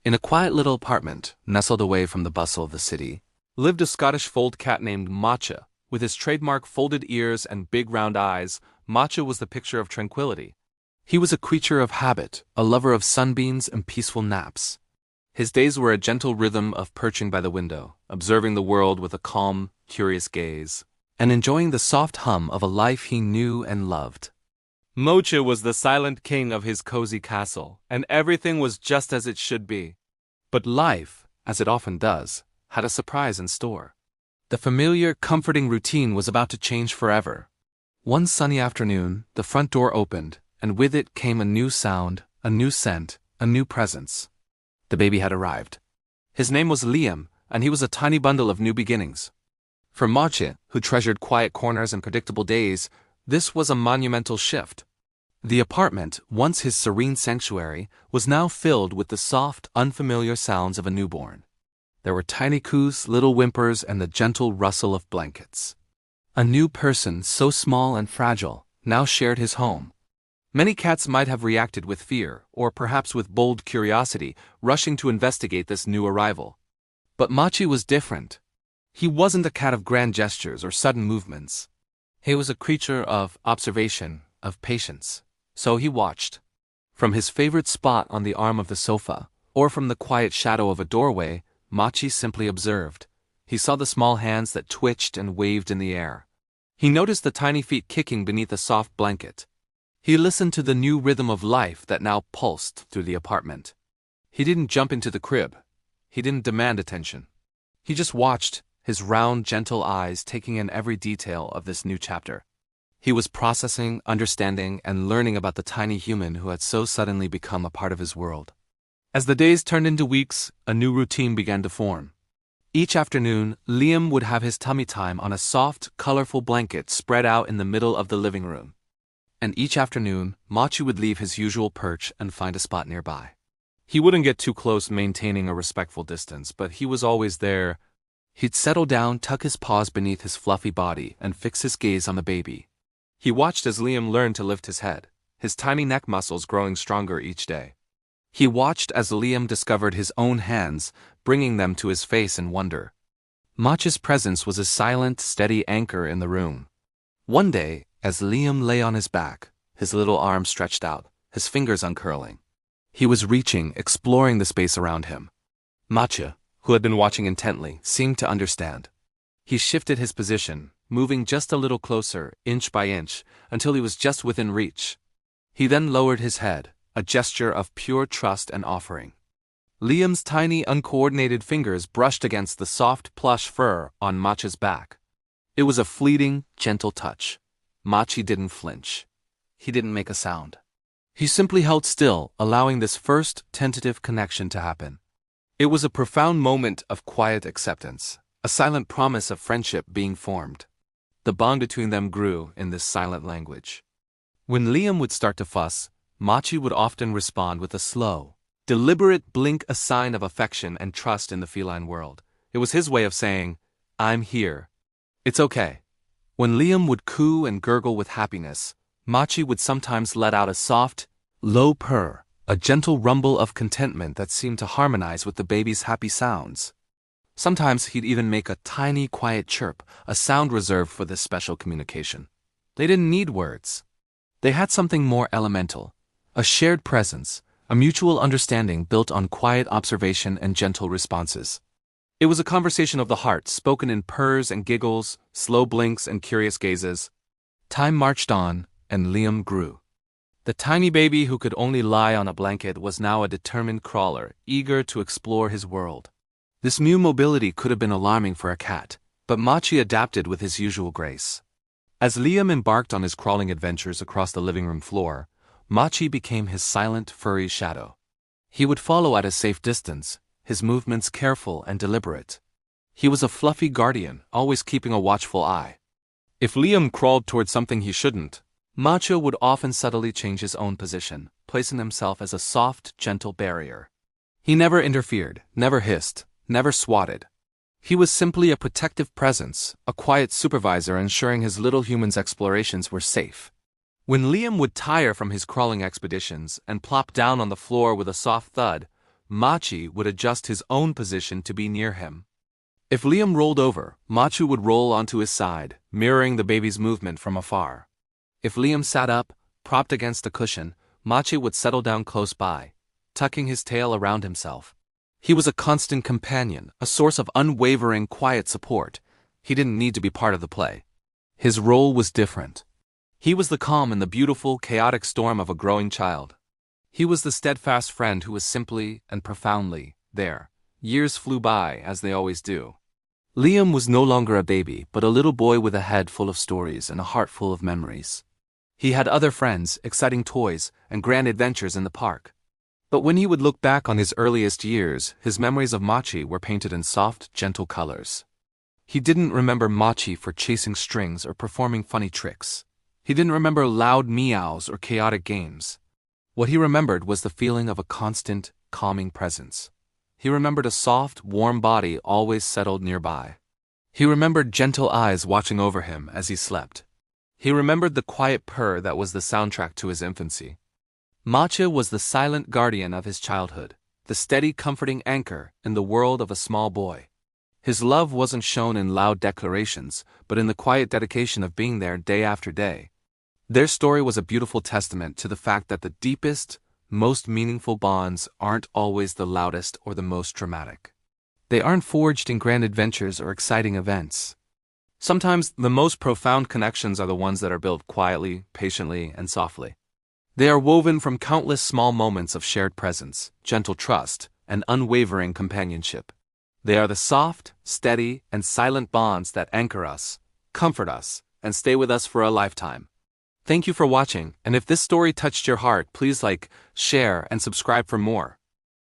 In a quiet little apartment, nestled away from the bustle of the city, lived a Scottish fold cat named Mochi. With his trademark folded ears and big round eyes, Mochi was the picture of tranquility. He was a creature of habit, a lover of sunbeams and peaceful naps. His days were a gentle rhythm of perching by the window, observing the world with a calm, curious gaze, and enjoying the soft hum of a life he knew and loved. Mochi was the silent king of his cozy castle, and everything was just as it should be. But life, as it often does, had a surprise in store. The familiar, comforting routine was about to change forever. One sunny afternoon, the front door opened, and with it came a new sound, a new scent, a new presence. The baby had arrived. His name was Liam, and he was a tiny bundle of new beginnings. For Mochi, who treasured quiet corners and predictable days, this was a monumental shift. The apartment, once his serene sanctuary, was now filled with the soft, unfamiliar sounds of a newborn. There were tiny coos, little whimpers, and the gentle rustle of blankets. A new person, so small and fragile, now shared his home. Many cats might have reacted with fear, or perhaps with bold curiosity, rushing to investigate this new arrival. But Mochi was different. He wasn't a cat of grand gestures or sudden movements. He was a creature of observation, of patience. So he watched. From his favorite spot on the arm of the sofa, or from the quiet shadow of a doorway, Mochi simply observed. He saw the small hands that twitched and waved in the air. He noticed the tiny feet kicking beneath a soft blanket. He listened to the new rhythm of life that now pulsed through the apartment. He didn't jump into the crib. He didn't demand attention. He just watched, his round, gentle eyes taking in every detail of this new chapter. He was processing, understanding, and learning about the tiny human who had so suddenly become a part of his world. As the days turned into weeks, a new routine began to form. Each afternoon, Liam would have his tummy time on a soft, colorful blanket spread out in the middle of the living room. And each afternoon, Mochi would leave his usual perch and find a spot nearby. He wouldn't get too close, maintaining a respectful distance, but he was always there. He'd settle down, tuck his paws beneath his fluffy body, and fix his gaze on the baby. He watched as Liam learned to lift his head, his tiny neck muscles growing stronger each day. He watched as Liam discovered his own hands, bringing them to his face in wonder. Mochi's presence was a silent, steady anchor in the room. One day, as Liam lay on his back, his little arms stretched out, his fingers uncurling, he was reaching, exploring the space around him. Mochi, who had been watching intently, seemed to understand. He shifted his position, moving just a little closer, inch by inch, until he was just within reach. He then lowered his head, a gesture of pure trust and offering. Liam's tiny, uncoordinated fingers brushed against the soft, plush fur on Mochi's back. It was a fleeting, gentle touch. Mochi didn't flinch. He didn't make a sound. He simply held still, allowing this first, tentative connection to happen. It was a profound moment of quiet acceptance, a silent promise of friendship being formed. The bond between them grew in this silent language. When Liam would start to fuss, Mochi would often respond with a slow, deliberate blink, a sign of affection and trust in the feline world. It was his way of saying, "I'm here. It's okay." When Liam would coo and gurgle with happiness, Mochi would sometimes let out a soft, low purr, a gentle rumble of contentment that seemed to harmonize with the baby's happy sounds. Sometimes he'd even make a tiny, quiet chirp, a sound reserved for this special communication. They didn't need words. They had something more elemental, a shared presence, a mutual understanding built on quiet observation and gentle responses. It was a conversation of the heart, spoken in purrs and giggles, slow blinks and curious gazes. Time marched on, and Liam grew. The tiny baby who could only lie on a blanket was now a determined crawler, eager to explore his world. This new mobility could have been alarming for a cat, but Mochi adapted with his usual grace. As Liam embarked on his crawling adventures across the living room floor, Mochi became his silent, furry shadow. He would follow at a safe distance, his movements careful and deliberate. He was a fluffy guardian, always keeping a watchful eye. If Liam crawled toward something he shouldn't, Mochi would often subtly change his own position, placing himself as a soft, gentle barrier. He never interfered, never hissed, never swatted. He was simply a protective presence, a quiet supervisor ensuring his little human's explorations were safe. When Liam would tire from his crawling expeditions and plop down on the floor with a soft thud, Mochi would adjust his own position to be near him. If Liam rolled over, Mochi would roll onto his side, mirroring the baby's movement from afar. If Liam sat up, propped against a cushion, Mochi would settle down close by, tucking his tail around himself. He was a constant companion, a source of unwavering, quiet support. He didn't need to be part of the play. His role was different. He was the calm in the beautiful, chaotic storm of a growing child. He was the steadfast friend who was simply and profoundly there. Years flew by, as they always do. Liam was no longer a baby, but a little boy with a head full of stories and a heart full of memories. He had other friends, exciting toys, and grand adventures in the park. But when he would look back on his earliest years, his memories of Mochi were painted in soft, gentle colors. He didn't remember Mochi for chasing strings or performing funny tricks. He didn't remember loud meows or chaotic games. What he remembered was the feeling of a constant, calming presence. He remembered a soft, warm body always settled nearby. He remembered gentle eyes watching over him as he slept. He remembered the quiet purr that was the soundtrack to his infancy. Mochi was the silent guardian of his childhood, the steady, comforting anchor in the world of a small boy. His love wasn't shown in loud declarations, but in the quiet dedication of being there day after day. Their story was a beautiful testament to the fact that the deepest, most meaningful bonds aren't always the loudest or the most dramatic. They aren't forged in grand adventures or exciting events. Sometimes the most profound connections are the ones that are built quietly, patiently, and softly. They are woven from countless small moments of shared presence, gentle trust, and unwavering companionship. They are the soft, steady, and silent bonds that anchor us, comfort us, and stay with us for a lifetime. Thank you for watching, and if this story touched your heart, please like, share, and subscribe for more.